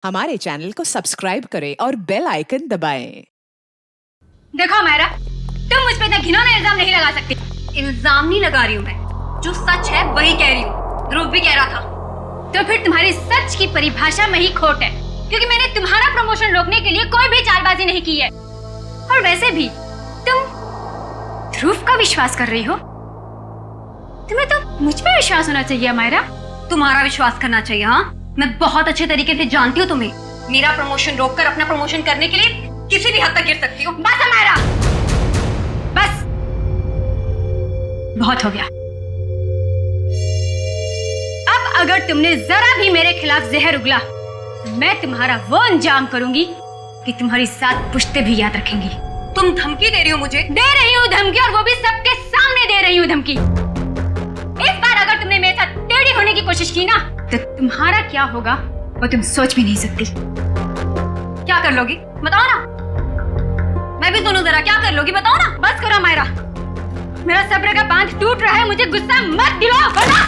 हमारे चैनल को सब्सक्राइब करें और बेल आइकन दबाएं। देखो मेरा, तुम मुझ पे इतना घिनौना इल्जाम नहीं लगा सकती। इल्जाम नहीं लगा रही हूँ मैं, जो सच है वही कह रही हूँ। ध्रुव भी कह रहा था। तो फिर तुम्हारी सच की परिभाषा में ही खोट है, क्योंकि मैंने तुम्हारा प्रमोशन रोकने के लिए कोई भी चालबाजी नहीं की है। और वैसे भी तुम ध्रुव का विश्वास कर रही हो। तुम्हें तो मुझ पे विश्वास होना चाहिए मायरा। तुम्हारा विश्वास करना चाहिए। हाँ, मैं बहुत अच्छे तरीके से जानती हूँ तुम्हें। मेरा प्रमोशन रोककर अपना प्रमोशन करने के लिए किसी भी हद तक गिर सकती हो। बस मायरा, बस बहुत हो गया। अब अगर तुमने जरा भी मेरे खिलाफ जहर उगला, मैं तुम्हारा वो अंजाम करूंगी कि तुम्हारी 7 पुश्तें भी याद रखेंगी। तुम धमकी दे रही हो मुझे? दे रही हूँ धमकी, और वो भी सबके सामने दे रही हूँ धमकी। इस बार अगर तुमने मेरे साथ टेढ़ी होने की कोशिश की ना, तो तुम्हारा क्या होगा वो तुम सोच भी नहीं सकती। क्या कर लोगी बताओ ना? मैं भी सुनूं जरा, क्या कर लोगी बताओ ना? बस करो मायरा, मेरा सब्र का बांध टूट रहा है। मुझे गुस्सा मत दिलाओ, वरना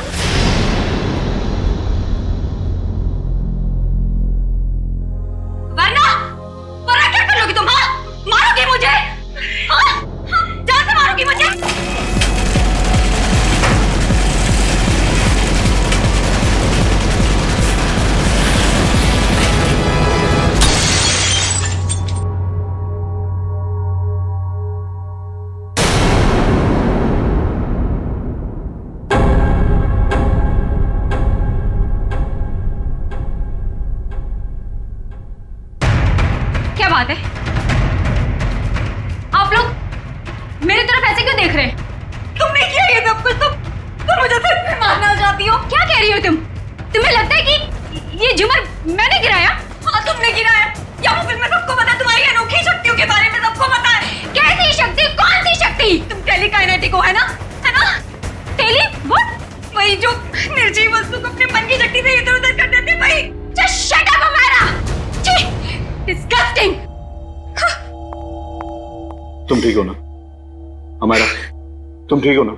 क्या कर लोगी तुम? हाँ, मारोगी मुझे? हाँ, जान से मारोगी मुझे? क्या बात है? आप लोग मेरी तरफ ऐसे क्यों देख रहे हैं? तुमने किया ये सब कुछ? तुम मुझे सिर्फ मारना चाहती हो? क्या कह रही हो तुम? तुम्हें लगता है कि ये झूमर मैंने गिराया? हाँ, तुमने गिराया। या वो फिल्म में सबको पता है, तुम्हारी अनोखी शक्तियों के बारे में सबको पता है। कैसी शक्ति? कौन सी शक्ति? तुम टेलीकाइनेटिक हो, है ना? है ना? टेली व्हाट? वही जो निर्जीव वस्तु को अपने मन की शक्ति से इधर उधर कर देते, वही। जस्ट शट अप हमारा। डिस्गस्टिंग। तुम ठीक हो ना हमारा? तुम ठीक हो ना?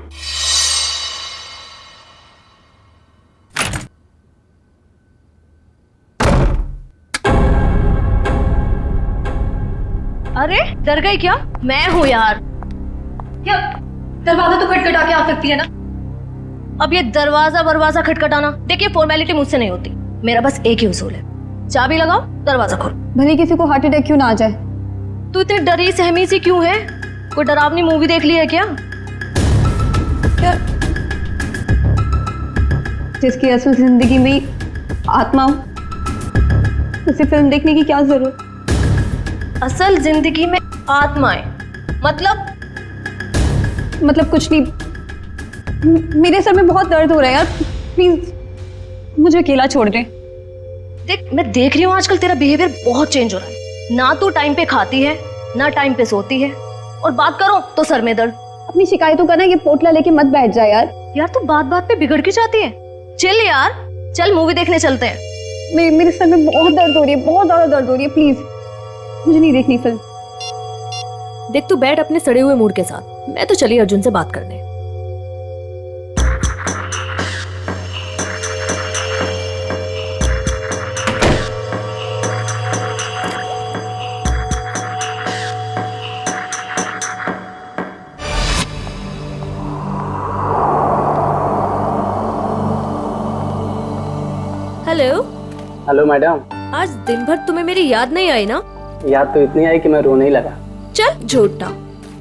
अरे डर गई क्या? मैं हूँ यार। क्या दरवाजा तो खटखटा के आ सकती है ना? अब ये दरवाजा खटखटाना, देखिए फॉर्मेलिटी मुझसे नहीं होती। मेरा बस एक ही उसूल है, चाबी लगाओ, दरवाजा खोलो। भले किसी को हार्ट अटैक क्यों ना आ जाए। तू इतनी डरी सहमी सी क्यों है? कोई डरावनी मूवी देख ली है क्या? जिसकी असल जिंदगी में आत्मा हो, उसे फिल्म देखने की क्या जरूरत? असल जिंदगी में आत्माएं मतलब कुछ नहीं। मेरे सर में बहुत दर्द हो रहा है यार, प्लीज मुझे अकेला छोड़ दे। देख, मैं देख रही हूँ आजकल तेरा बिहेवियर बहुत चेंज हो रहा है। ना तू टाइम पे खाती है, ना टाइम पे सोती है, और बात करो तो सर में दर्द। अपनी शिकायतों का ना ये पोटला लेके मत बैठ जा यार। यार तू बात बात पे बिगड़ के जाती है। चिल यार, चल मूवी देखने चलते हैं। मेरे सर में बहुत दर्द हो रही है, बहुत ज्यादा दर्द हो रही है। प्लीज मुझे नहीं देखनी फिल्म। देख, तू बैठ अपने सड़े हुए मूड के साथ, मैं तो चली अर्जुन से बात करने। हेलो। Hello madam. आज दिन भर तुम्हें मेरी याद नहीं आई ना? याद तो इतनी आई कि मैं रोने ही लगा। चल झूठा।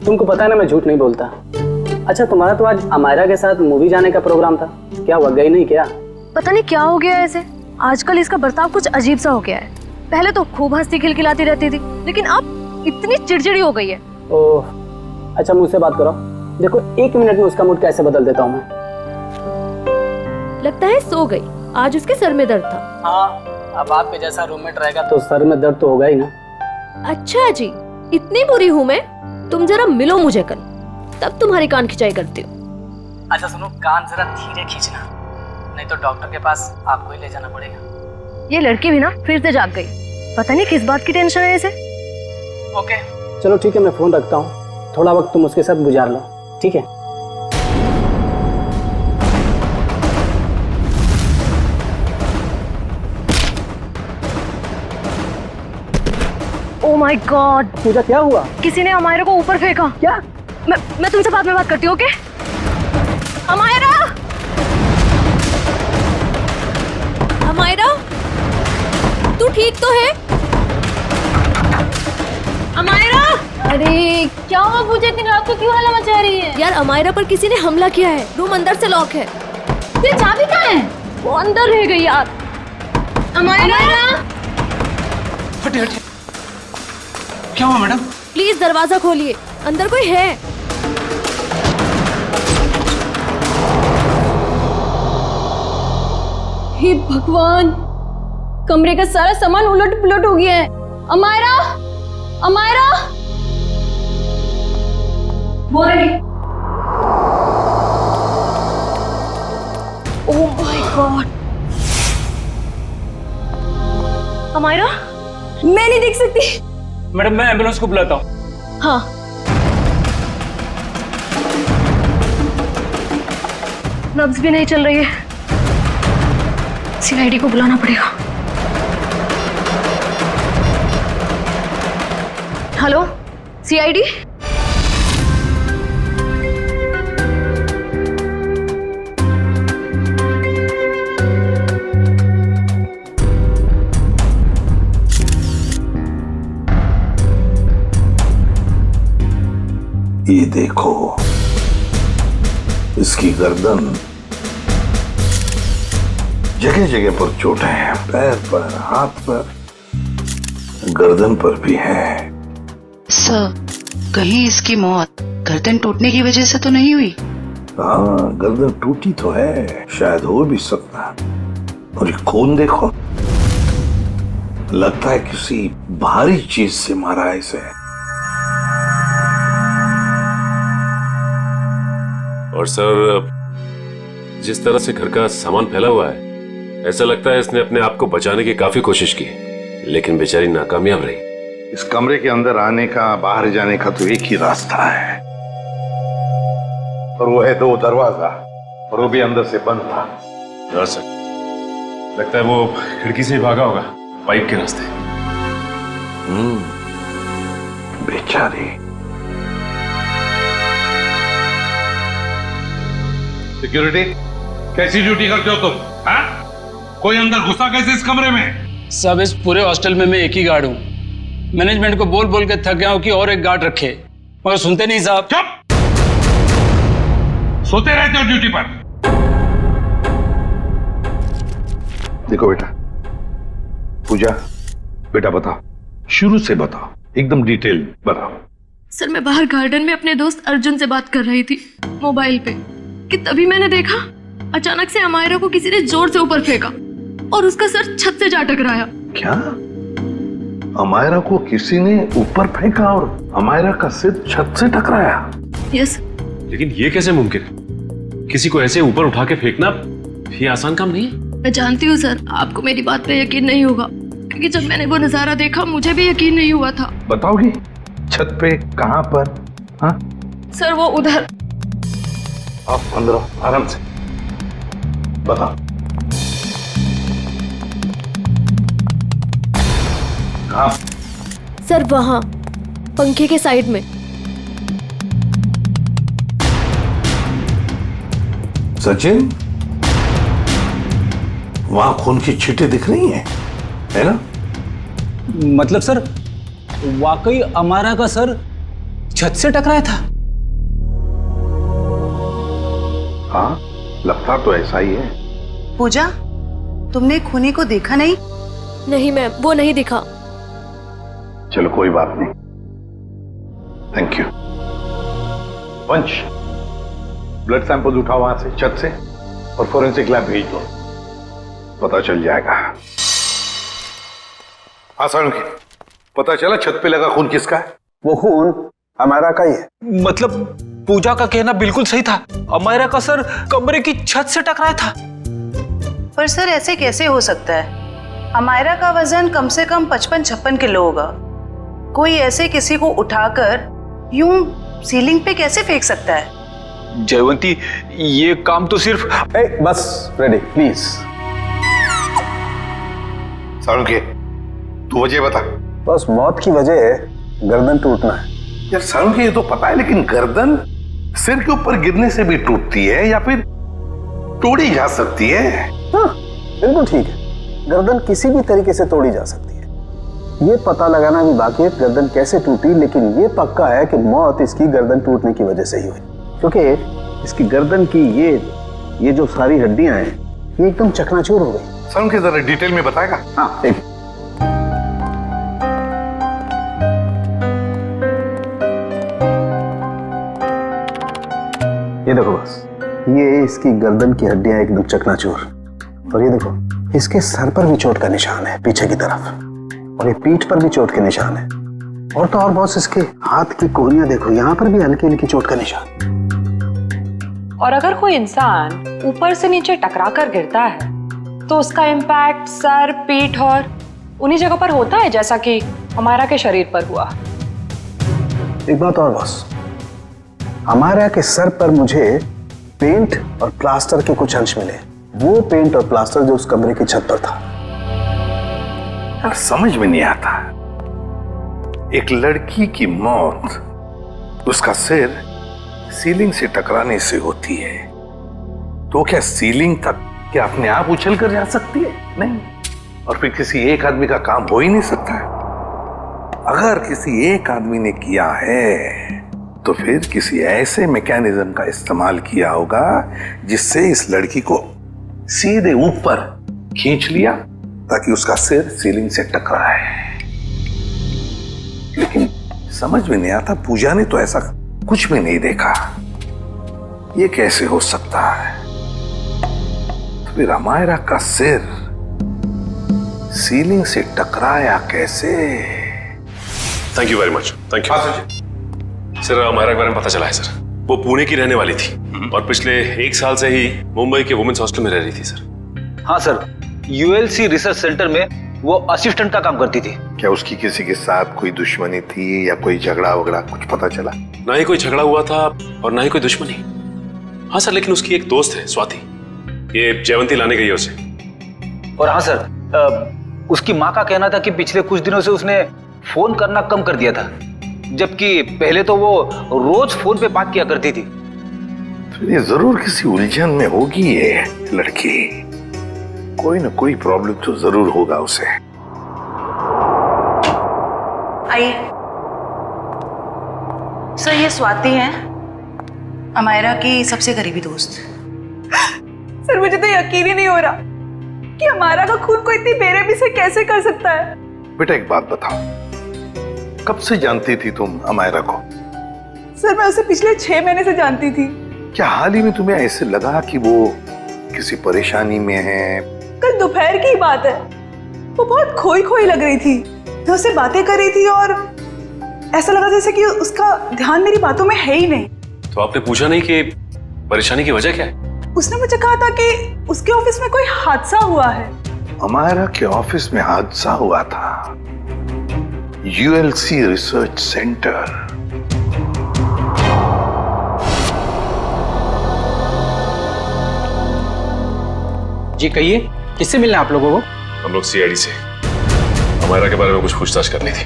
तुमको पता है ना मैं झूठ नहीं बोलता। अच्छा, तुम्हारा तो आज अमायरा के साथ मूवी जाने का प्रोग्राम था, क्या हुआ, गई नहीं क्या? पता नहीं क्या हो गया ऐसे, आजकल इसका बर्ताव कुछ अजीब सा हो गया है। पहले तो खूब हंसती खिलखिलाती रहती थी, लेकिन अब इतनी चिड़चिड़ी हो गई है। ओह, अच्छा मुझसे बात करो। देखो 1 मिनट में उसका मूड कैसे बदल देता हूँ मैं। लगता है सो गई, आज उसके सर में दर्द था। हाँ, अब आपके जैसा रूममेट रहेगा तो सर में दर्द तो होगा ही ना। अच्छा जी, इतनी बुरी हूँ मैं? तुम जरा मिलो मुझे कल, तब तुम्हारी कान खिंचाई करती हूँ। अच्छा सुनो, कान जरा धीरे खींचना, नहीं तो डॉक्टर के पास आपको ही ले जाना पड़ेगा। ये लड़की भी ना फिर से जाग गई, पता नहीं किस बात की टेंशन है इसे। ओके चलो ठीक है, मैं फोन रखता हूँ, थोड़ा वक्त तुम उसके साथ गुजार लो, ठीक है? ओह माय गॉड, पूजा क्या हुआ? किसी ने अमायरा को ऊपर फेंका। क्या? मैं तुमसे बाद में बात करती हूँ, ओके? अमायरा, अमायरा, तू ठीक तो है? अमायरा! अरे क्या हुआ पूजा, इतनी रात को क्यों हल्ला मचा रही है? यार अमायरा पर किसी ने हमला किया है, रूम अंदर से लॉक है। फिर चाबी कहाँ है? वो अंदर रह गई यार। अमायरा! हटे हटे, क्या हुआ मैडम? प्लीज दरवाजा खोलिए, अंदर कोई है। हे भगवान, कमरे का सारा सामान उलट पुलट हो गया है। अमायरा, अमायरा, वो रही। ओह माय गॉड, अमायरा, मैं नहीं देख सकती। मैडम मैं एम्बुलेंस को बुलाता हूँ। हाँ। नब्ज भी नहीं चल रही है, सीआईडी को बुलाना पड़ेगा। Hello CID? ये देखो, इसकी गर्दन, जगह जगह पर चोटें हैं, पैर पर, हाथ पर, गर्दन पर भी है। सर, कहीं इसकी मौत गर्दन टूटने की वजह से तो नहीं हुई? हाँ, गर्दन टूटी तो है, शायद हो भी सकता है। और ये खून देखो, लगता है किसी भारी चीज से मारा है इसे। और सर, जिस तरह से घर का सामान फैला हुआ है, ऐसा लगता है इसने अपने आप को बचाने की काफी कोशिश की, लेकिन बेचारी नाकामयाब रही। इस कमरे के अंदर आने का, बाहर जाने का तो एक ही रास्ता है, और वो है 2 दरवाजा, और वो भी अंदर से बंद था। हाँ सर, लगता है वो खिड़की से ही भागा होगा, पाइप के रास्ते। बेचारी। सिक्योरिटी, कैसी ड्यूटी करते हो तुम? हाँ? कोई अंदर घुसा कैसे इस कमरे में? सब इस पूरे हॉस्टल में मैं एक ही गार्ड हूँ। मैनेजमेंट को बोल बोल के थक गया हूँ कि और एक गार्ड रखे, मगर सुनते नहीं साहब। चुप! सोते रहते हो ड्यूटी पर। देखो बेटा, पूजा, बेटा बताओ, शुरू से बताओ, एकदम डिटेल बताओ। सर, मैं बाहर गार्डन में अपने दोस्त अर्जुन से बात कर रही थी मोबाइल पे, कि तभी मैंने देखा अचानक से अमायरा को किसी ने जोर से ऊपर फेंका और उसका सर छत से जा टकराया। क्या? अमायरा को किसी ने ऊपर फेंका और अमायरा का सिर छत से टकराया? यस। लेकिन ये कैसे मुमकिन है? किसी को ऐसे ऊपर उठा के फेंकना ये आसान काम नहीं है। मैं जानती हूँ सर, आपको मेरी बात पे यकीन नहीं होगा, क्योंकि जब मैंने वो नजारा देखा मुझे भी यकीन नहीं हुआ था। बताओगी छत पे कहां पर? हाँ सर, वो उधर। आप अंदर आओ, आराम से बताओ। कहां? सर वहां, पंखे के साइड में। सचिन, वहां खून की छींटें दिख रही हैं, है ना? मतलब सर, वाकई अमायरा का सर छत से टकराया था? हाँ, लगता तो ऐसा ही है। पूजा, तुमने खूनी को देखा नहीं? नहीं मैम, वो नहीं दिखा। चलो कोई बात नहीं, थैंक यू। पंच, ब्लड सैंपल उठाओ वहां से, छत से, और फोरेंसिक लैब भेज दो, पता चल जाएगा। आसान की पता चला छत पे लगा खून किसका है? वो खून अमायरा का ही है। मतलब पूजा का कहना बिल्कुल सही था, अमायरा का सर कमरे की छत से टकराया था। पर सर, ऐसे कैसे हो सकता है? अमायरा का वजन कम से कम 55-56 किलो होगा। कोई ऐसे किसी को उठाकर यूं सीलिंग पे कैसे फेंक सकता है? जयवंती, ये काम तो सिर्फ बस रेडी प्लीज। सारुण के, तू वजह बता, बस मौत की वजह है गर्दन टूटना है। यार सर मुझे ये तो पता है, लेकिन गर्दन सिर के ऊपर गिरने से भी टूटती है या फिर तोड़ी जा सकती है? हाँ बिल्कुल ठीक है, गर्दन किसी भी तरीके से तोड़ी जा सकती है। ये पता लगाना भी बाकी है गर्दन कैसे टूटी, लेकिन ये पक्का है कि मौत इसकी गर्दन टूटने की वजह से ही हुई, क्योंकि इसकी गर्दन की ये जो सारी हड्डियां हैं ये एकदम चकनाचूर हो गई। सर मुझे जरा डिटेल में बताएगा? हाँ एक ये देखो बस, ये इसकी गर्दन की हड्डियां एकदम चकनाचूर, और ये देखो इसके सर पर भी चोट का निशान है पीछे की तरफ, और ये पीठ पर भी चोट के निशान है, और तो और बॉस इसके हाथ की कोहनियां देखो, यहाँ पर भी हल्की हल्की चोट का निशान। और अगर कोई इंसान ऊपर से नीचे टकरा कर गिरता है तो उसका इम्पैक्ट सर, पीठ और उन्हीं जगह पर होता है जैसा कि हमारा के शरीर पर हुआ। एक बात और बॉस, हमारा के सर पर मुझे पेंट और प्लास्टर के कुछ अंश मिले, वो पेंट और प्लास्टर जो उस कमरे की छत पर था। यार समझ में नहीं आता, एक लड़की की मौत उसका सिर सीलिंग से टकराने से होती है, तो क्या सीलिंग तक क्या अपने आप उछल कर जा सकती है? नहीं। और फिर किसी एक आदमी का काम हो ही नहीं सकता है। अगर किसी एक आदमी ने किया है तो फिर किसी ऐसे मैकेनिज्म का इस्तेमाल किया होगा जिससे इस लड़की को सीधे ऊपर खींच लिया ताकि उसका सिर सीलिंग से टकराए। लेकिन समझ में नहीं आता, पूजा ने तो ऐसा कुछ भी नहीं देखा, ये कैसे हो सकता है? तो फिर अमायरा का सिर सीलिंग से टकराया कैसे? Thank you very much, thank you. Sir Amaira के बारे में पता चला है सर, वो पुणे की रहने वाली थी और पिछले 1 साल से ही मुंबई के वुमेन्स हॉस्टल में रह रही थी सर। हाँ सर, यूएलसी रिसर्च सेंटर में वो असिस्टेंट का काम करती थी। क्या उसकी किसी के साथ कोई दुश्मनी थी या कोई झगड़ा वगड़ा कुछ पता चला? ना ही कोई झगड़ा हुआ था और ना ही कोई दुश्मनी। हाँ सर, लेकिन उसकी एक दोस्त है स्वाति, ये जयवंती लाने गई है उसे। और हाँ सर, उसकी माँ का कहना था कि पिछले कुछ दिनों से उसने फोन करना कम कर दिया था, जबकि पहले तो वो रोज फोन पे बात किया करती थी। तो ये जरूर किसी उलझन में होगी ये लड़की, कोई ना कोई प्रॉब्लम तो जरूर होगा उसे। आइए सर, ये स्वाति है, अमायरा की सबसे करीबी दोस्त। सर मुझे तो यकीन ही नहीं हो रहा कि हमारा का खून कोई इतनी बेरहमी से कैसे कर सकता है। बेटा एक बात बताओ, कब से जानती थी तुम अमायरा को? सर मैं उसे पिछले 6 महीने से जानती थी। क्या हाल ही में तुम्हें ऐसे लगा कि वो किसी परेशानी में है? कल दोपहर की बात है, वो बहुत खोई खोई लग रही थी, मैं उससे बातें कर रही थी और ऐसा लगा जैसे कि उसका ध्यान मेरी बातों में है ही नहीं। तो आपने पूछा नहीं कि परेशानी की वजह क्या है? उसने मुझे कहा था कि उसके ऑफिस में कोई हादसा हुआ है। अमायरा के ऑफिस में हादसा हुआ था, यूएलसी रिसर्च सेंटर। जी कहिए, किससे मिलना है आप लोगों को? हम लोग सीआईडी से अमायरा के बारे में कुछ पूछताछ करनी थी।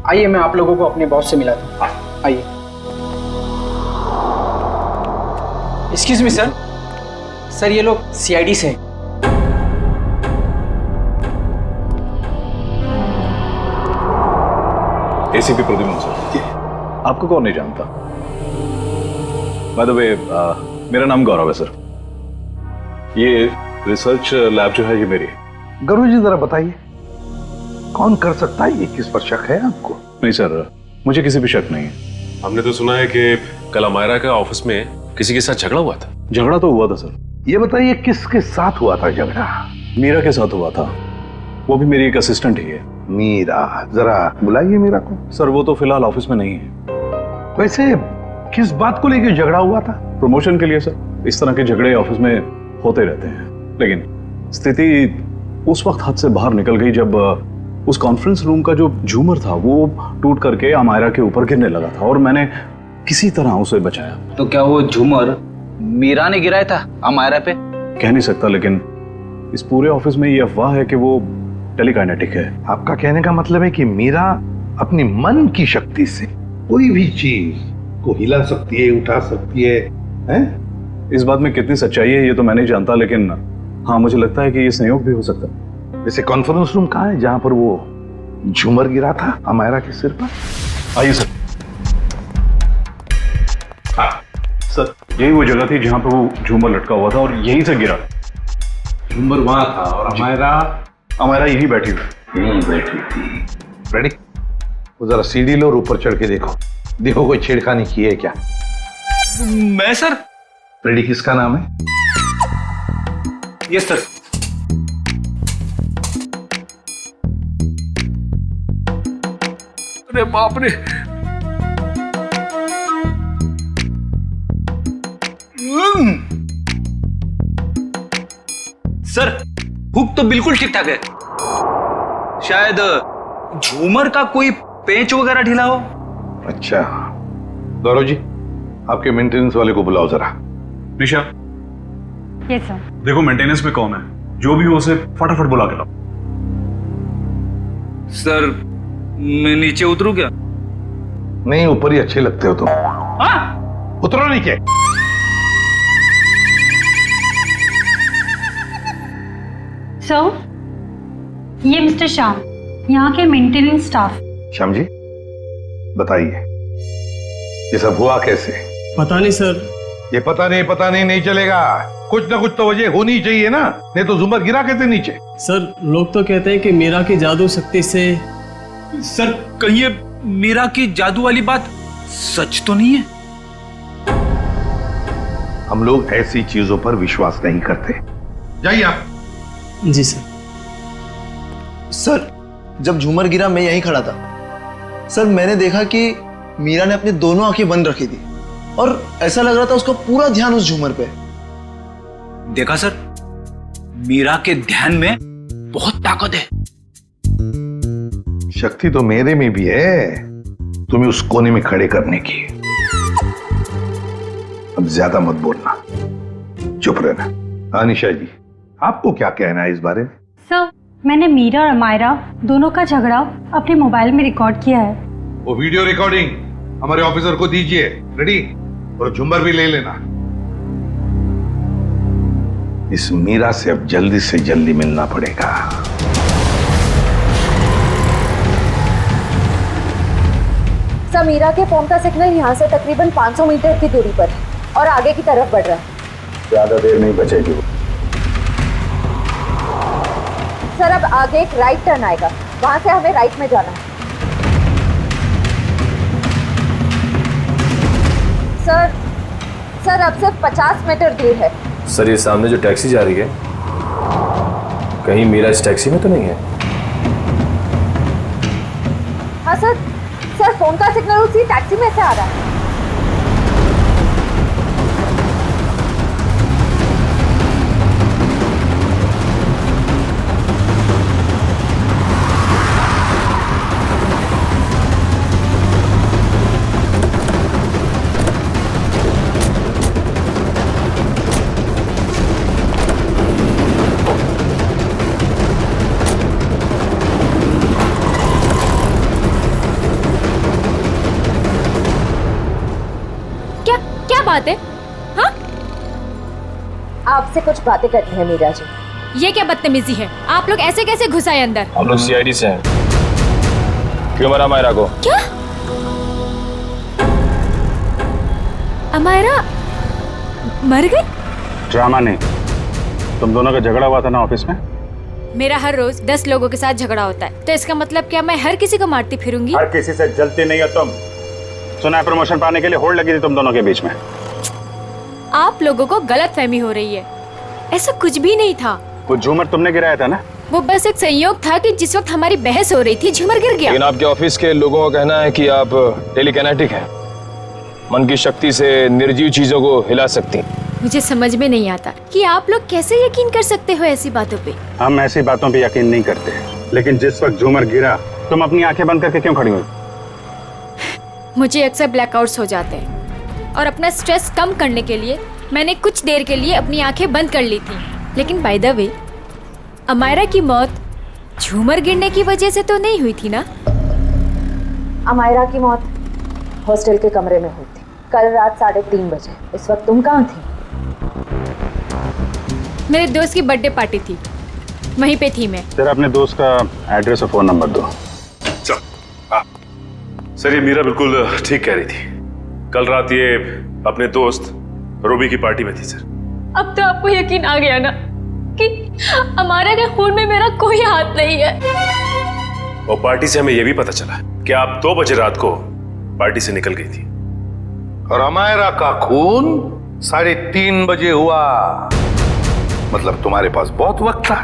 आइए मैं आप लोगों को अपने बॉस से मिला दूं। आइए। एक्सक्यूज मी सर, सर ये लोग सीआईडी से हैं। ACP Pradyuman sir. आपको कौन नहीं जानता? बाय द वे, मेरा नाम गौरव है सर। ये रिसर्च लैब जो है ये मेरी है। गौरव जी जरा बताइए, कौन कर सकता है ये? किस पर शक है आपको? नहीं सर, मुझे किसी भी शक नहीं है। हमने तो सुना है कि कल अमायरा के ऑफिस में किसी के साथ झगड़ा हुआ था। झगड़ा तो हुआ था सर। ये बताइए किसके साथ हुआ था झगड़ा? मीरा के साथ हुआ था, वो भी मेरी एक असिस्टेंट ही है। मीरा, जरा बुलाइए मीरा को। सर वो तो फिलहाल ऑफिस में नहीं है। वैसे किस बात को लेकर झगड़ा हुआ था? प्रमोशन के लिए सर। इस तरह के झगड़े ऑफिस में होते रहते हैं, लेकिन स्थिति उस वक्त हाथ से बाहर निकल गई जब उस कॉन्फ्रेंस रूम का जो झूमर था वो टूट करके अमायरा के ऊपर गिरने लगा था और मैंने किसी तरह उसे बचाया। तो क्या वो झूमर मीरा ने गिराया था अमायरा पे? कह नहीं सकता, लेकिन इस पूरे ऑफिस में ये अफवाह है कि वो टेलीकाइनेटिक है। आपका कहने का मतलब है कि मीरा अपनी मन की शक्ति से कोई भी चीज को हिला सकती है, उठा सकती है, हैं? इस बात में कितनी सच्चाई है ये तो मैं नहीं जानता, लेकिन हाँ मुझे लगता है कि ये संयोग भी हो सकता है। वैसे कॉन्फ्रेंस रूम कहाँ है जहां पर वो झूमर गिरा था अमायरा के सिर पर? आइए सर। हाँ सर, यही वो जगह थी जहां पर वो झूमर लटका हुआ था और यहीं से गिरा। झूमर वहां था और अमायरा यहीं बैठी थी। रेडी? वो जरा सीढ़ी लो और ऊपर चढ़ के देखो कोई छेड़खानी की है क्या? मैं सर? रेडी किसका नाम है? Yes sir. अरे बाप रे, सर हुक तो बिल्कुल ठीक ठाक है, शायद झूमर का कोई पेंच वगैरह ढीला हो। अच्छा गौरव जी, आपके मेंटेनेंस वाले को बुलाओ जरा। निशा, यस सर। देखो मेंटेनेंस में कौन है, जो भी हो उसे फटाफट बुला के लाओ। सर मैं नीचे उतरूं क्या? नहीं, ऊपर ही अच्छे लगते हो तुम। उतरो नीचे। सर, ये मिस्टर श्याम, यहाँ के मेंटेनेंस स्टाफ। श्याम जी बताइए, ये सब हुआ कैसे? पता नहीं सर। ये पता नहीं चलेगा, कुछ ना कुछ तो वजह होनी चाहिए ना, नहीं तो झूमर गिरा कैसे नीचे? सर लोग तो कहते हैं कि मीरा की जादू शक्ति से। सर कहीं ये मीरा की जादू वाली बात सच तो नहीं है? हम लोग ऐसी चीजों पर विश्वास नहीं करते। जाइए आप। जी सर। सर जब झूमर गिरा मैं यहीं खड़ा था सर, मैंने देखा कि मीरा ने अपनी दोनों आंखें बंद रखी थी और ऐसा लग रहा था उसका पूरा ध्यान उस झूमर पे। देखा सर, मीरा के ध्यान में बहुत ताकत है। शक्ति तो मेरे में भी है, तुम्हें उस कोने में खड़े करने की। अब ज्यादा मत बोलना, चुप रहना। अनिशा जी, आपको क्या कहना है इस बारे में? सर, मैंने मीरा और अमायरा दोनों का झगड़ा अपने मोबाइल में रिकॉर्ड किया है। वो वीडियो रिकॉर्डिंग हमारे ऑफिसर को दीजिए। रेडी? और झुम्बर भी ले लेना। इस मीरा से अब जल्दी से जल्दी मिलना पड़ेगा। सर मीरा के फोन का सिग्नल यहाँ से तकरीबन 500 मीटर की दूरी पर है और आगे की तरफ बढ़ रहा है। ज्यादा देर नहीं बचेगी। सर अब आगे एक राइट टर्न आएगा, वहां से हमें राइट में जाना है। सर अब सिर्फ 50 मीटर दूर है। सर ये सामने जो टैक्सी जा रही है, कहीं मीरा इस टैक्सी में तो नहीं है? हाँ सर फोन का सिग्नल उसी टैक्सी में से आ रहा है। बात है? हाँ? आपसे कुछ बातें करनी है मीरा जी। ये क्या बदतमीजी है? आप लोग ऐसे कैसे घुस आए अंदर? हम लोग सीआईडी से हैं। क्यों मारा अमायरा को? क्या? अमायरा मर गई? ड्रामा नहीं, तुम दोनों का झगड़ा हुआ था ना ऑफिस में? मेरा हर रोज 10 लोगों के साथ झगड़ा होता है, तो इसका मतलब क्या मैं हर किसी को मारती फिरूंगी? हर किसी से जलती नहीं हो तुम। सुना है प्रमोशन पाने के लिए होड़ लगी थी तुम दोनों के बीच में। आप लोगों को गलतफहमी हो रही है, ऐसा कुछ भी नहीं था। वो झूमर तुमने गिराया था ना? वो बस एक संयोग था कि जिस वक्त हमारी बहस हो रही थी झूमर गिर गया। लेकिन आपके ऑफिस के लोगों का कहना है कि आप टेलीकाइनेटिक हैं, मन की शक्ति से निर्जीव चीजों को हिला सकती। मुझे समझ में नहीं आता कि आप लोग कैसे यकीन कर सकते हो ऐसी बातों पे। हम ऐसी बातों पे यकीन नहीं करते, लेकिन जिस वक्त झूमर गिरा तुम अपनी आंखें बंद करके क्यों खड़ी हुई? मुझे अक्सर ब्लैकआउट्स हो जाते हैं और अपना स्ट्रेस कम करने के लिए मैंने कुछ देर के लिए अपनी आंखें बंद कर ली थी। लेकिन बाय द वे, अमायरा की मौत झूमर गिरने की वजह से तो नहीं हुई थी ना? अमायरा की मौत हॉस्टल के कमरे में हुई थी कल रात 3:30 बजे। इस वक्त तुम कहाँ थी? मेरे दोस्त की बर्थडे पार्टी थी, वहीं पे थी मैं। सर अपने दोस्त का एड्रेस और फोन नंबर दो। सर ये मीरा बिल्कुल ठीक कह रही थी। कल रात ये अपने दोस्त रूबी की पार्टी में थी सर। अब तो आपको यकीन आ गया ना कि अमायरा के खून में मेरा कोई हाथ नहीं है। और पार्टी से हमें यह भी पता चला कि आप 2 बजे रात को पार्टी से निकल गई थी। और अमायरा का खून 3:30 बजे हुआ। मतलब तुम्हारे पास बहुत वक्त था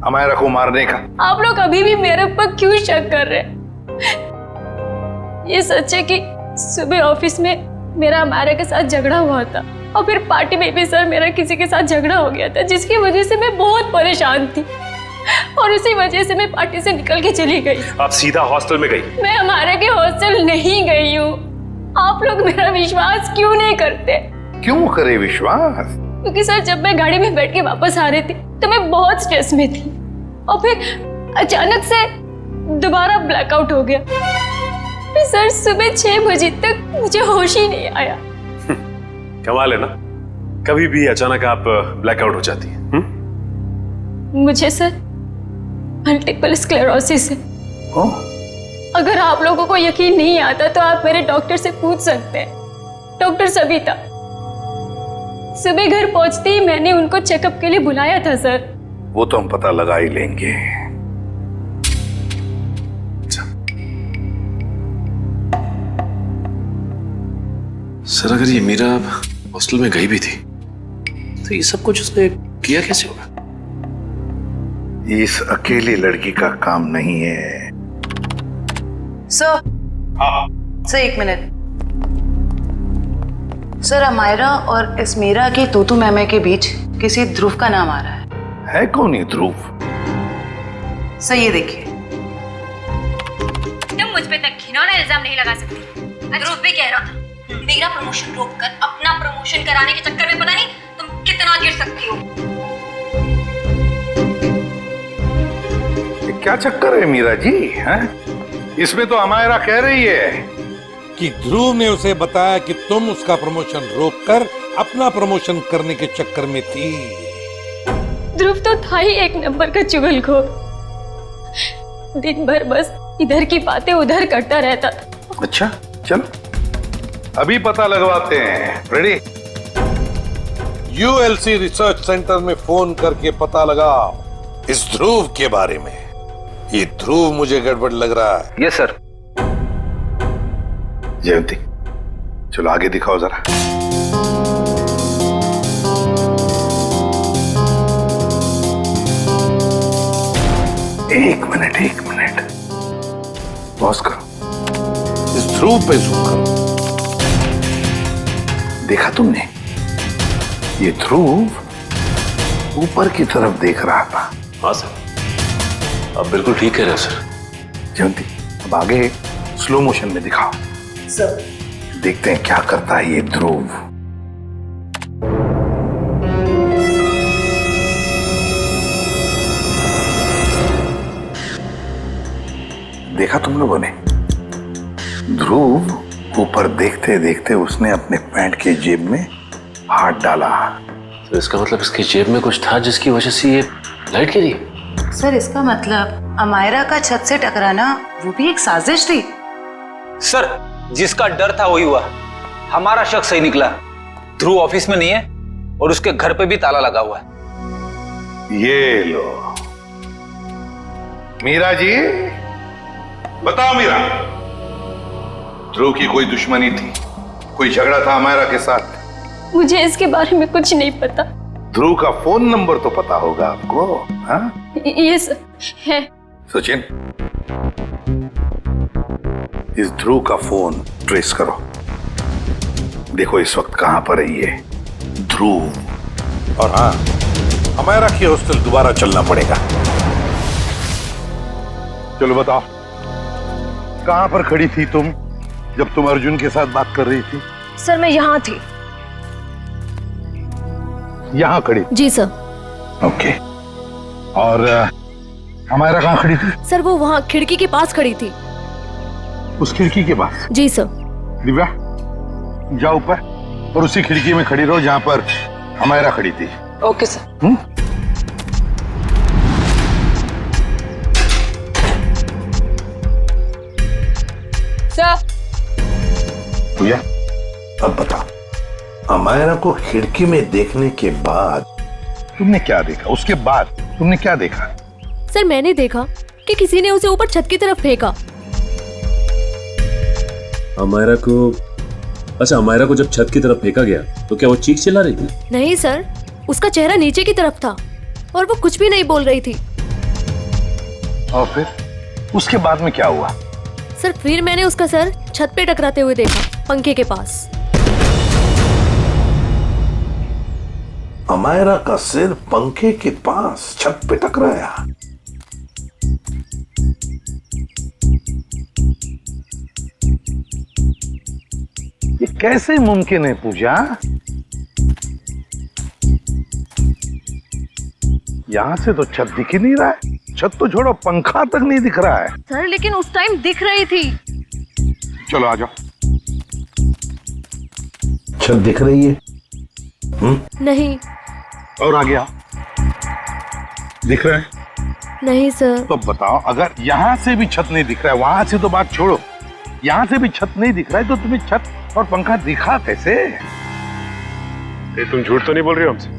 अमायरा को मारने का। आप लोग अभी भी मेरे ऊपर क्यों शक कर रहे हैं? ये सच है कि सुबह ऑफिस में मेरा अमायरा के साथ झगड़ा हुआ था और फिर पार्टी में भी सर मेरा किसी के साथ झगड़ा हो गया था, जिसकी वजह से मैं बहुत परेशान थी और उसी वजह से मैं पार्टी से निकल के चली गई। आप सीधा हॉस्टल में गई? मैं अमायरा के हॉस्टल नहीं गई हूँ। आप लोग मेरा विश्वास क्यों नहीं करते? क्यों करे विश्वास? क्योंकि सर जब मैं गाड़ी में बैठ के वापस आ रही थी तो मैं बहुत स्ट्रेस में थी और फिर अचानक से दोबारा ब्लैकआउट हो गया। फिर सर सुबह 6 बजे तक मुझे होश ही नहीं आया। कमाल है ना, कभी भी अचानक आप ब्लैकआउट हो जाती हैं। मुझे सर मल्टीपल स्क्लेरोसिस है। अगर आप लोगों को यकीन नहीं आता तो आप मेरे डॉक्टर से पूछ सकते हैं, डॉक्टर सविता। सुबह घर पहुंचते ही मैंने उनको चेकअप के लिए बुलाया था सर। वो तो हम पता लगा ही लेंगे। सर अगर ये मीरा हॉस्टल में गई भी थी तो ये सब कुछ उसने किया कैसे होगा? इस अकेली लड़की का काम नहीं है। Sir sir 1 minute. Sir Amaira और इस मीरा की तूतू मैमे के बीच किसी ध्रुव का नाम आ रहा है कौन ये ध्रुव? सर ये देखिए। तुम मुझ पे तक घिनौना इल्जाम नहीं लगा सकती। ध्रुव भी कह रहा था मेरा प्रमोशन रोककर अपना प्रमोशन कराने के चक्कर में पता नहीं तुम कितना गिर सकती हो। ये क्या चक्कर है मीरा जी? हैं? इसमें तो अमायरा कह रही है कि ध्रुव ने उसे बताया कि तुम उसका प्रमोशन रोककर अपना प्रमोशन करने के चक्कर में थी। ध्रुव तो था ही एक नंबर का चुगलखोर। दिन भर बस इधर की बातें उधर करता रहता था। अच्छा चलो अभी पता लगवाते हैं। रेडी? यूएलसी रिसर्च सेंटर में फोन करके पता लगा इस ध्रुव के बारे में। ये ध्रुव मुझे गड़बड़ लग रहा है। Yes sir. जयंती चलो आगे दिखाओ जरा। एक मिनट पॉज करो। इस ध्रुव पे जूम करो। देखा तुमने? ये ध्रुव ऊपर की तरफ देख रहा था। हाँ सर, आप बिल्कुल ठीक कह रहे हो सर। जयंती अब आगे स्लो मोशन में दिखाओ। सर देखते हैं क्या करता है ये ध्रुव। देखा तुम लोगों ने? ध्रुव ऊपर देखते देखते उसने अपने पैंट के जेब में हाथ डाला। तो इसका मतलब इसकी जेब में कुछ था जिसकी वजह से ये लाइट गिरी। सर इसका मतलब अमायरा का छत से टकराना वो भी एक साजिश थी। सर जिसका डर था वही हुआ। हमारा शक सही निकला। ध्रुव ऑफिस में नहीं है और उसके घर पे भी ताला लगा हुआ है। ये लो मीरा जी, बताओ मीरा, ध्रुव की कोई दुश्मनी थी? कोई झगड़ा था अमायरा के साथ? मुझे इसके बारे में कुछ नहीं पता। ध्रुव का फोन नंबर तो पता होगा आपको? हाँ? ये है। सचिन इस ध्रुव का फोन ट्रेस करो। देखो इस वक्त कहां पर है ये ध्रुव। और हाँ, अमायरा की हॉस्टल दोबारा चलना पड़ेगा। चलो बताओ कहां पर खड़ी थी तुम जब तुम अर्जुन के साथ बात कर रही थी? सर मैं यहाँ थी। यहां खड़ी? जी सर। ओके। और हमारा कहाँ खड़ी थी? सर वो वहाँ खिड़की के पास खड़ी थी। उस खिड़की के पास? जी सर। दिव्या जाओ ऊपर और उसी खिड़की में खड़ी रहो जहाँ पर हमारा खड़ी थी। Okay sir. भैया अब बता, अमायरा को खिड़की में देखने के बाद तुमने क्या देखा? उसके बाद तुमने क्या देखा? सर मैंने देखा कि किसी ने उसे ऊपर छत की तरफ फेंका। अमायरा को, अच्छा अमायरा को जब छत की तरफ फेंका गया तो क्या वो चीख चिल्ला रही थी? नहीं सर, उसका चेहरा नीचे की तरफ था और वो कुछ भी नहीं बोल रही थी। और फिर उसके बाद में क्या हुआ? सर फिर मैंने उसका सर छत पे टकराते हुए देखा, पंखे के पास। अमायरा का सिर पंखे के पास छत पे टकराया। ये कैसे मुमकिन है पूजा? यहाँ से तो छत दिख ही नहीं रहा है। छत तो छोड़ो, पंखा तक नहीं दिख रहा है। सर लेकिन उस टाइम दिख रही थी। चलो आ जाओ। छत दिख रही है? नहीं। और आ गया? दिख रहा है? नहीं सर। तो बताओ, अगर यहाँ से भी छत नहीं दिख रहा है, वहां से तो बात छोड़ो, यहाँ से भी छत नहीं दिख रहा है, तो तुम्हें छत और पंखा दिखा कैसे? ये तुम झूठ तो नहीं बोल रही हो हमसे?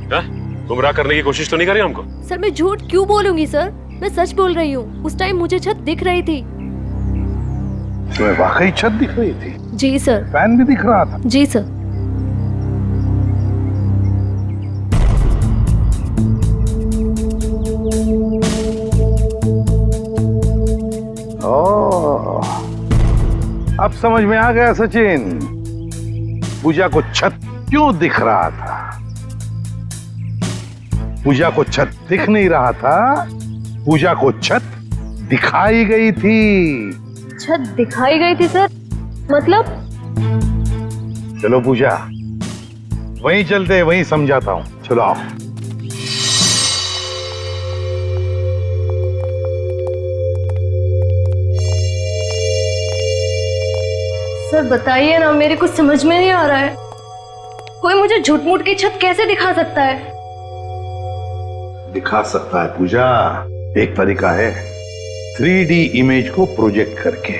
गुमराह करने की कोशिश तो नहीं कर रही हमको? सर मैं झूठ क्यों बोलूंगी सर, मैं सच बोल रही हूँ। उस टाइम मुझे छत दिख रही थी। तुम्हें वाकई छत दिख रही थी? जी सर। फैन भी दिख रहा था? जी सर। ओह, अब समझ में आ गया सचिन, पूजा को छत क्यों दिख रहा था। पूजा को छत दिख नहीं रहा था, पूजा को छत दिखाई गई थी। छत दिखाई गई थी सर? मतलब? चलो पूजा, वहीं चलते हैं, वहीं समझाता हूं। चलो आओ। सर बताइए ना, मेरे कुछ समझ में नहीं आ रहा है। कोई मुझे झूठ मूठ की छत कैसे दिखा सकता है? दिखा सकता है पूजा, एक तरीका है, 3D इमेज को प्रोजेक्ट करके।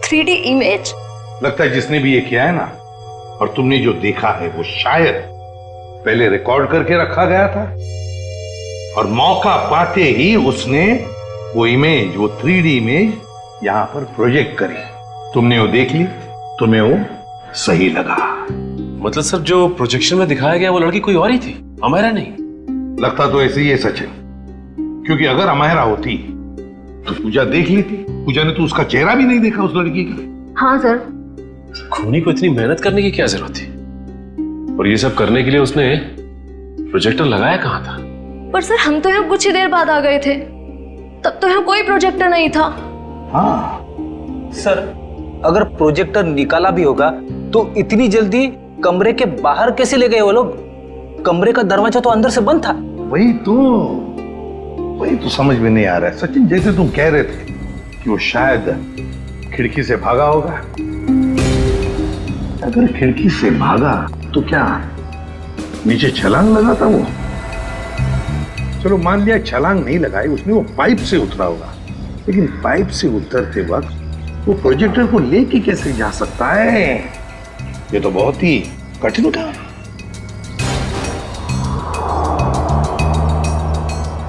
3D image? लगता है जिसने भी ये किया है ना, और तुमने जो देखा है वो शायद पहले रिकॉर्ड करके रखा गया था, और मौका पाते ही उसने वो इमेज, वो 3D इमेज यहां पर प्रोजेक्ट करी। तुमने वो देख ली, तुम्हें वो सही लगा। मतलब सर जो प्रोजेक्शन में दिखाया गया वो लड़की कोई और ही थी, अमायरा नहीं? लगता तो ऐसे ही है सचिन, क्योंकि अगर अमायरा होती तो पूजा देख लेती। पूजा ने तो उसका चेहरा भी नहीं देखा उस लड़की का। हाँ सर। खूनी को इतनी मेहनत करने की क्या जरूरत थी? और ये सब करने के लिए उसने प्रोजेक्टर लगाया कहाँ था? पर सर हम तो यहाँ कुछ ही देर बाद आ गए थे, तब तो यहाँ कोई प्रोजेक्टर नहीं था। हाँ सर, अगर प्रोजेक्टर निकाला भी होगा तो इतनी जल्दी कमरे के बाहर कैसे ले गए वो लोग? कमरे का दरवाजा तो अंदर से बंद था। वही तो समझ में नहीं आ रहा है सचिन। जैसे तुम कह रहे थे कि वो शायद खिड़की से भागा होगा, अगर खिड़की से भागा तो क्या नीचे छलांग लगा था वो? चलो मान लिया छलांग नहीं लगाई उसने, वो पाइप से उतरा होगा, लेकिन पाइप से उतरते वक्त वो प्रोजेक्टर को लेके कैसे जा सकता है? ये तो बहुत ही कठिन काम।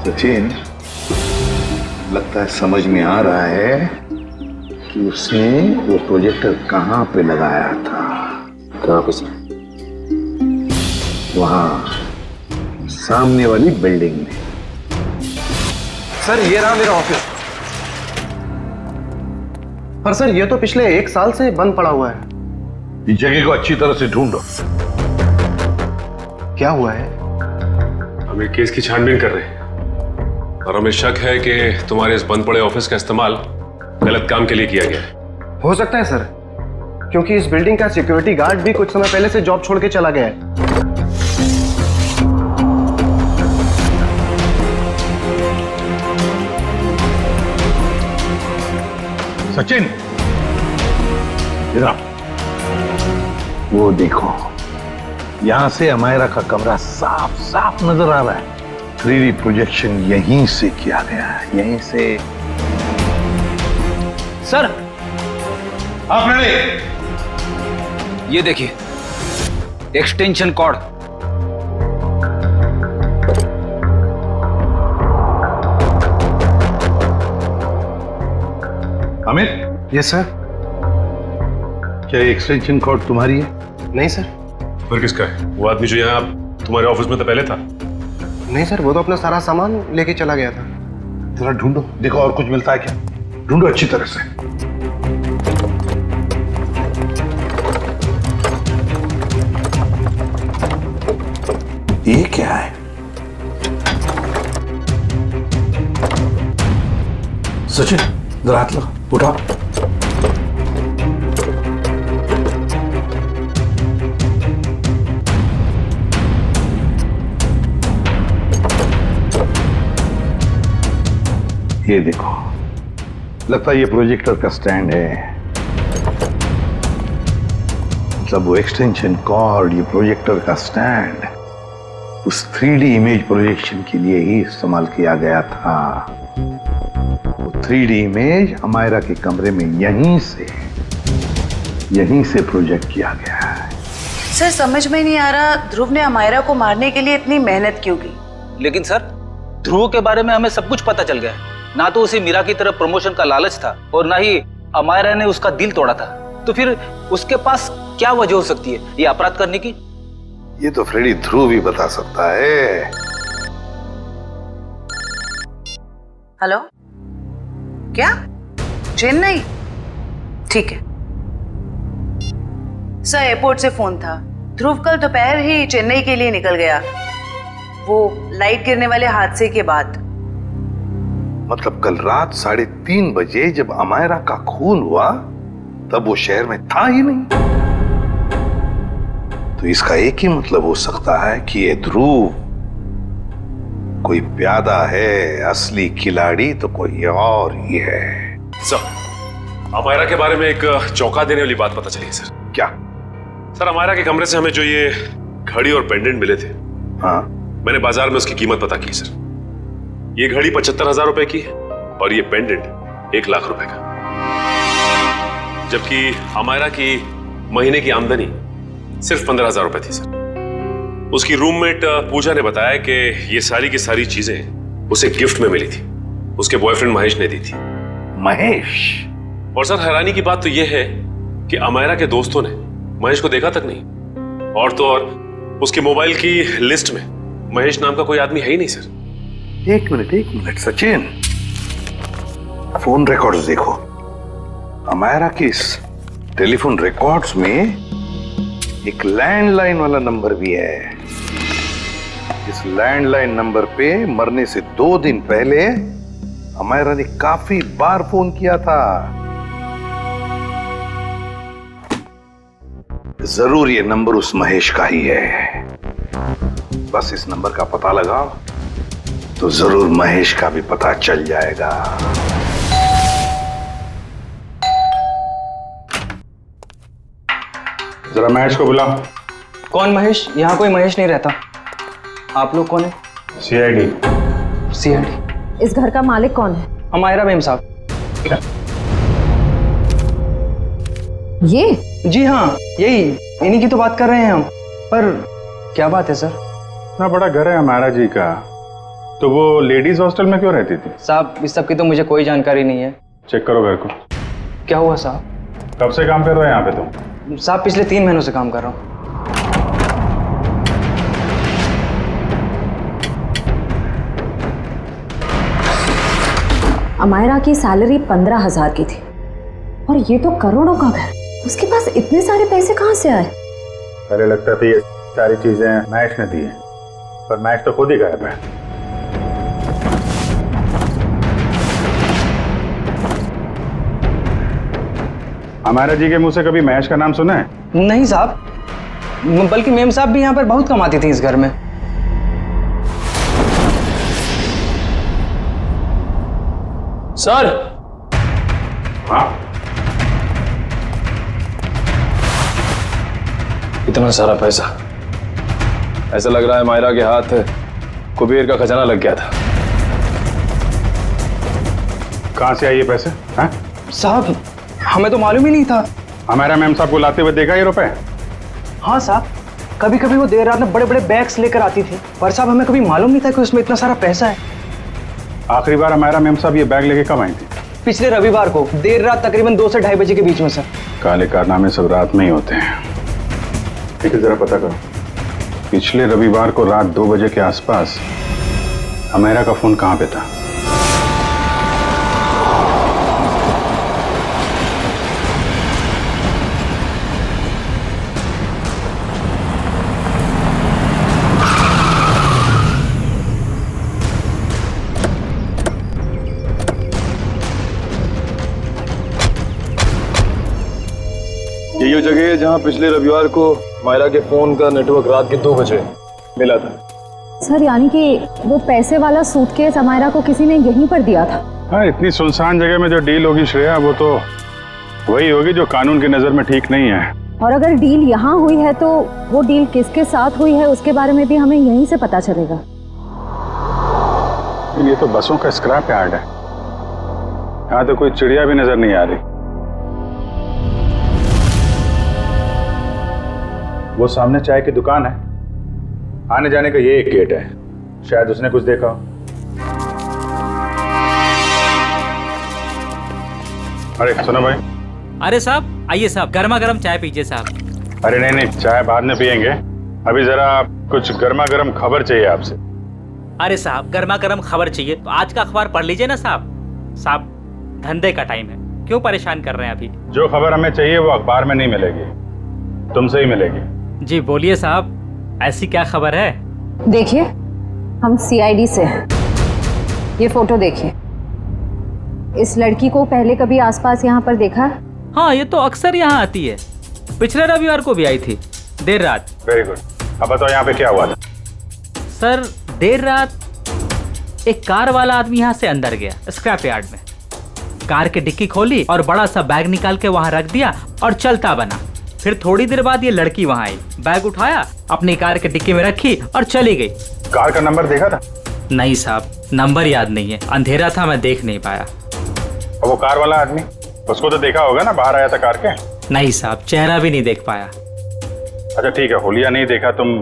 सचिन, लगता है समझ में आ रहा है कि उसने वो प्रोजेक्टर कहां पे लगाया था। कहां पे सर? वहां सामने वाली बिल्डिंग में। सर ये रहा मेरा ऑफिस। पर सर ये तो पिछले 1 साल से बंद पड़ा हुआ है। इस जगह को अच्छी तरह से ढूंढो। क्या हुआ है? हम एक केस की छानबीन कर रहे हैं और हमें शक है कि तुम्हारे इस बंद पड़े ऑफिस का इस्तेमाल गलत काम के लिए किया गया है। हो सकता है सर, क्योंकि इस बिल्डिंग का सिक्योरिटी गार्ड भी कुछ समय पहले से जॉब छोड़ के चला गया है। सचिन, इधर आओ। वो देखो, यहां से अमायरा का कमरा साफ साफ नजर आ रहा है। 3D प्रोजेक्शन यहीं से किया गया है, यहीं से। सर, आप रेडी? ये देखिए, extension cord. Amit. Yes sir. क्या ये एक्सटेंशन कॉर्ड तुम्हारी है? नहीं सर। फिर किसका है? वो आदमी जो यहाँ तुम्हारे ऑफिस में तो पहले था। नहीं सर, वो तो अपना सारा सामान लेके चला गया था। जरा ढूंढो, देखो और कुछ मिलता है क्या। ढूंढो अच्छी तरह से। ये क्या है? सचिन, जरा हाथ लगा, उठाओ। ये देखो, लगता है ये प्रोजेक्टर का स्टैंड है। मतलब वो एक्सटेंशन कॉर्ड, ये प्रोजेक्टर का स्टैंड उस 3D इमेज प्रोजेक्शन के लिए ही इस्तेमाल किया गया था। वो 3D इमेज अमायरा के कमरे में यहीं से प्रोजेक्ट किया गया है। सर समझ में नहीं आ रहा, ध्रुव ने अमायरा को मारने के लिए इतनी मेहनत क्यों की? लेकिन सर, ध्रुव के बारे में हमें सब कुछ पता चल गया। ना तो उसे मीरा की तरफ प्रमोशन का लालच था और ना ही अमायरा ने उसका दिल तोड़ा था। तो फिर उसके पास क्या वजह हो सकती है ये अपराध करने की? ये तो फ्रेडी ध्रुव ही बता सकता है। हेलो, क्या? चेन्नई? ठीक है सर, एयरपोर्ट से फोन था। ध्रुव कल दोपहर ही चेन्नई के लिए निकल गया, वो लाइट गिरने वाले हादसे के बाद। मतलब कल रात 3:30 बजे जब अमायरा का खून हुआ तब वो शहर में था ही नहीं। तो इसका एक ही मतलब हो सकता है कि ये ध्रुव कोई प्यादा है, असली खिलाड़ी तो कोई और ही है। सर, अमायरा के बारे में एक चौंका देने वाली बात पता चली है सर। क्या? सर, अमायरा के कमरे से हमें जो ये घड़ी और पेंडेंट मिले थे, हाँ, मैंने बाजार में उसकी कीमत पता की सर। ये घड़ी 75,000 रुपए की है और ये पेंडेंट 1 लाख रुपए का। जबकि अमायरा की महीने की आमदनी सिर्फ 15,000 रुपए थी सर। उसकी रूममेट पूजा ने बताया कि ये सारी की सारी चीजें उसे गिफ्ट में मिली थी, उसके बॉयफ्रेंड महेश ने दी थी। महेश? और सर, हैरानी की बात तो यह है कि अमायरा के दोस्तों ने महेश को देखा तक नहीं। और तो और उसके मोबाइल की लिस्ट में महेश नाम का कोई आदमी है ही नहीं सर। एक मिनट सचिन, फोन रिकॉर्ड्स देखो। अमायरा के इस टेलीफोन रिकॉर्ड्स में एक लैंडलाइन वाला नंबर भी है। इस लैंडलाइन नंबर पे मरने से 2 दिन पहले अमायरा ने काफी बार फोन किया था। जरूर ये नंबर उस महेश का ही है। बस इस नंबर का पता लगाओ तो जरूर महेश का भी पता चल जाएगा। जरा महेश को बुलाओ। कौन महेश? यहाँ कोई महेश नहीं रहता। आप लोग कौन है? सीआईडी। इस घर का मालिक कौन है? अमायरा बेगम साहब। ये? जी हाँ, यही, इन्हीं की तो बात कर रहे हैं हम। पर क्या बात है सर? इतना बड़ा घर है अमायरा जी का, तो वो लेडीज हॉस्टल में क्यों रहती थी? साहब, इस सब की तो मुझे कोई जानकारी नहीं है। चेक करो घर को। क्या हुआ साहब? कब से काम कर रहे हो यहाँ पे तुम? साहब, पिछले 3 महीनों से काम कर रहा हूँ। अमायरा की सैलरी 15,000 की थी और ये तो करोड़ों का घर। उसके पास इतने सारे पैसे कहाँ से आए? पहले लगता था ये सारी चीजें महेश ने दी हैं, पर महेश तो खुद ही गायब है। अमायरा जी के मुंह से कभी महेश का नाम सुना है? नहीं साहब, बल्कि मेम साहब भी यहाँ पर बहुत कमाती थी इस घर में। सर। हाँ? इतना सारा पैसा, ऐसा लग रहा है मायरा के हाथ कुबेर का खजाना लग गया था। कहां से आए ये पैसे? हैं? साहब हमें तो मालूम ही नहीं था। हमारा मैम साहब को लाते हुए देखा ये रुपए? हाँ साहब, कभी कभी वो देर रात में बड़े बड़े बैग्स लेकर आती थी, पर साहब हमें कभी मालूम नहीं था कि उसमें इतना सारा पैसा है। आखिरी बार हमारा मैम साहब ये बैग लेके कब आई थी? पिछले रविवार को देर रात तकरीबन 2 से 2:30 बजे के बीच में सर। काले कारनामे सब रात में ही होते हैं। लेकिन जरा पता करो, पिछले रविवार को रात 2 बजे के आसपास हमेरा का फोन कहां पे था? यही वो जगह है जहां पिछले रविवार को मायरा के फोन का नेटवर्क रात के 2 बजे मिला था। सर यानी कि वो पैसे वाला सूटकेस हमारा को किसी ने यहीं पर दिया था। हाँ, इतनी सुनसान जगह में जो डील होगी श्रेया, वो तो वही होगी जो कानून की नजर में ठीक नहीं है। और अगर डील यहाँ हुई है तो वो डील किसके साथ हुई है उसके बारे में भी हमें यहीं से पता चलेगा। ये तो बसों का स्क्रैप यार्ड है, यहाँ तो कोई चिड़िया भी नजर नहीं आ रही। वो सामने चाय की दुकान है, आने जाने का ये एक गेट है, शायद उसने कुछ देखा हो। अरे सुनो भाई। अरे साहब आइए साहब, गर्मा गर्म चाय पीजिए साहब। अरे नहीं नहीं, चाय बाद में पियेंगे, अभी जरा कुछ गर्मा गर्म खबर चाहिए आपसे। अरे साहब गर्मा गर्म खबर चाहिए तो आज का अखबार पढ़ लीजिए ना साहब। साहब धंधे का टाइम है, क्यों परेशान कर रहे हैं अभी? जो खबर हमें चाहिए वो अखबार में नहीं मिलेगी, तुमसे ही मिलेगी। जी बोलिए साहब, ऐसी क्या खबर है? देखिए हम CID से हैं, ये फोटो देखिए। इस लड़की को पहले कभी आसपास यहाँ पर देखा? हाँ ये तो अक्सर यहाँ आती है, पिछले रविवार को भी आई थी देर रात। वेरी गुड, अब बताओ यहाँ पे क्या हुआ था? सर देर रात एक कार वाला आदमी यहाँ से अंदर गया स्क्रैप यार्ड में, कार की डिक्की खोली और बड़ा सा बैग निकाल के वहाँ रख दिया और चलता बना। फिर थोड़ी देर बाद ये लड़की वहाँ आई, बैग उठाया, अपनी कार के डिक्की में रखी और चली गई। कार का नंबर देखा था? नहीं साहब, नंबर याद नहीं है, अंधेरा था, मैं देख नहीं पाया। और वो कार वाला आदमी, उसको तो देखा होगा ना, बाहर आया था कार के? नहीं साहब, चेहरा भी नहीं देख पाया। अच्छा ठीक है, होलिया नहीं देखा, तुम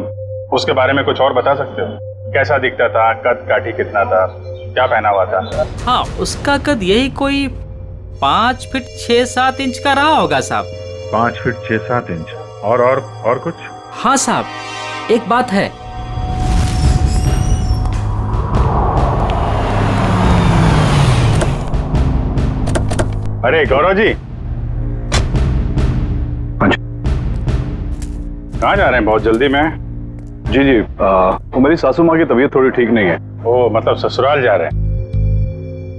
उसके बारे में कुछ और बता सकते हो? कैसा दिखता था, कद काठी कितना था, क्या पहना हुआ था? हाँ उसका कद यही कोई 5 फीट 6-7 इंच का रहा होगा साहब। 5 फीट 6-7 इंच। और कुछ? हाँ साहब एक बात है, अरे गौरव जी, कहाँ जा रहे हैं बहुत जल्दी में? जी जी, वो मेरी सासू माँ की तबीयत थोड़ी ठीक नहीं है। ओ मतलब ससुराल जा रहे हैं?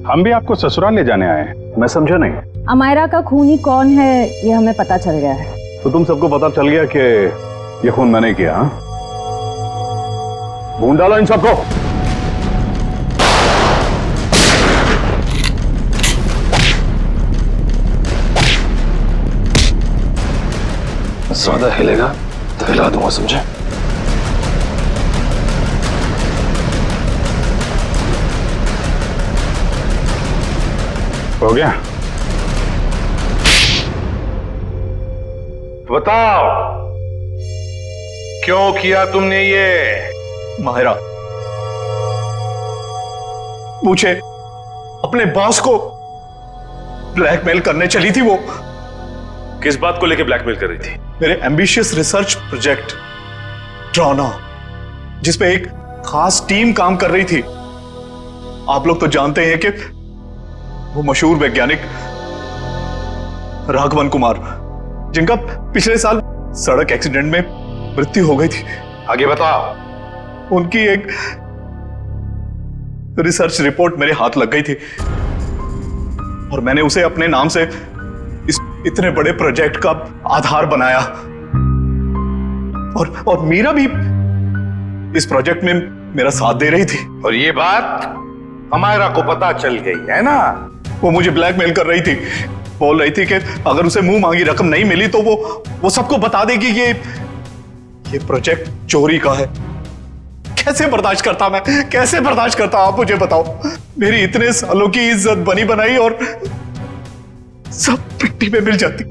हम भी आपको ससुराल ले जाने आए हैं। मैं समझा नहीं। अमायरा का खूनी कौन है ये हमें पता चल गया है। तो तुम सबको पता चल गया कि ये खून मैंने किया? ढूंढ डालो इन सबको। ज्यादा हिलेगा तो हिला दूंगा, समझे? हो गया? बताओ क्यों किया तुमने ये? माहिरा पूछे, अपने बॉस को ब्लैकमेल करने चली थी वो। किस बात को लेकर ब्लैकमेल कर रही थी? मेरे एम्बिशियस रिसर्च प्रोजेक्ट ड्रोना, जिसपे एक खास टीम काम कर रही थी। आप लोग तो जानते हैं कि वो मशहूर वैज्ञानिक राघवन कुमार, जिनका पिछले साल सड़क एक्सीडेंट में मृत्यु हो गई थी। आगे बताओ। उनकी एक रिसर्च रिपोर्ट मेरे हाथ लग गई थी और मैंने उसे अपने नाम से इस इतने बड़े प्रोजेक्ट का आधार बनाया। और मीरा भी इस प्रोजेक्ट में मेरा साथ दे रही थी। और ये बात हमारा को पता चल गई है ना? वो मुझे ब्लैकमेल कर रही थी, बोल रही थी कि अगर उसे मुंह मांगी रकम नहीं मिली तो वो सबको बता देगी कि ये प्रोजेक्ट चोरी का है। कैसे बर्दाश्त करता मैं, कैसे बर्दाश्त करता, आप मुझे बताओ। मेरी इतने सालों की इज्जत बनी बनाई और सब मिट्टी में मिल जाती।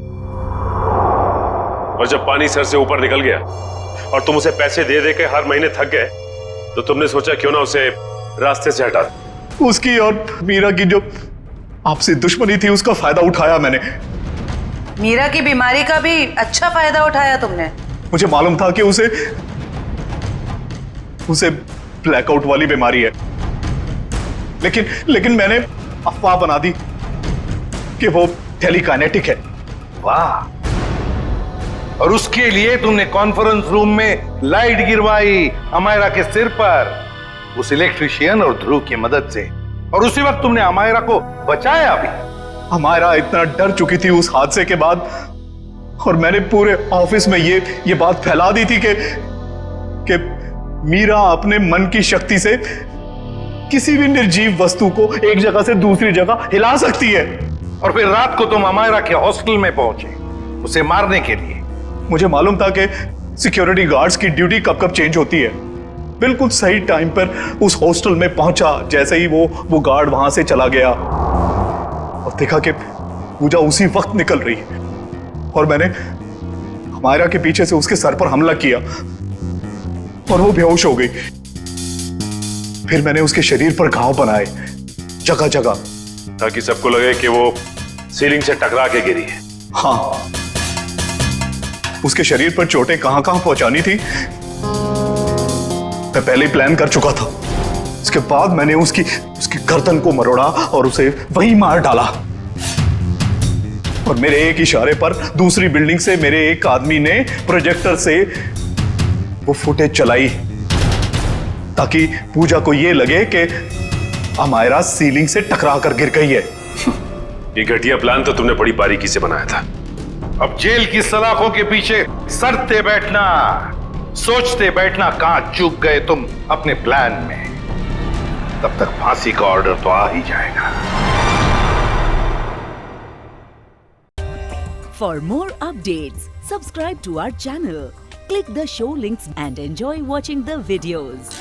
और जब पानी सर से ऊपर निकल गया और तुम उसे पैसे दे दे के हर महीने थक गए, तो तुमने सोचा क्यों ना उसे रास्ते से हटा दो। उसकी और मीरा की जो आपसी दुश्मनी थी, उसका फायदा उठाया मैंने। मीरा की बीमारी का भी अच्छा फायदा उठाया तुमने। मुझे मालूम था कि उसे ब्लैकआउट वाली बीमारी है, लेकिन मैंने अफवाह बना दी कि वो टेलीकाइनेटिक है। वाह, और उसके लिए तुमने कॉन्फ्रेंस रूम में लाइट गिरवाई अमायरा के सिर पर, उस इलेक्ट्रिशियन और ध्रुव की मदद से, और उसी वक्त तुमने अमायरा को बचाया भी। अमायरा इतना डर चुकी थी उस हादसे के बाद, और मैंने पूरे ऑफिस में ये बात फैला दी थी कि मीरा अपने मन की शक्ति से किसी भी निर्जीव वस्तु को एक जगह से दूसरी जगह हिला सकती है। और फिर रात को तुम अमायरा के हॉस्टल में पहुंचे उसे मारने के लिए। मुझे मालूम था कि सिक्योरिटी गार्ड्स की ड्यूटी कब कब चेंज होती है। बिल्कुल सही टाइम पर उस हॉस्टल में पहुंचा। जैसे ही वो गार्ड वहां से चला गया और देखा कि पूजा उसी वक्त निकल रही है, और मैंने अमायरा के पीछे से उसके सर पर हमला किया और वो बेहोश हो गई। फिर मैंने उसके शरीर पर घाव बनाए जगह जगह, ताकि सबको लगे कि वो सीलिंग से टकरा के गिरी है। हाँ, उसके शरीर पर चोटें कहां कहां पहुंचानी थी मैं पहले ही प्लान कर चुका था। उसके बाद मैंने उसकी गर्दन को मरोड़ा और उसे वहीं मार डाला। और मेरे एक इशारे पर दूसरी बिल्डिंग से मेरे एक आदमी ने प्रोजेक्टर से वो फुटेज चलाई, ताकि पूजा को यह लगे कि अमायरा सीलिंग से टकरा कर गिर गई है। ये घटिया प्लान तो तुमने बड़ी बारीकी से बनाया था। अब जेल की सलाखों के पीछे सरते बैठना, सोचते बैठना कहां चूक गए तुम अपने प्लान में। तब तक फांसी का ऑर्डर तो आ ही जाएगा। For more updates, subscribe to our channel, click the show links and enjoy watching the videos.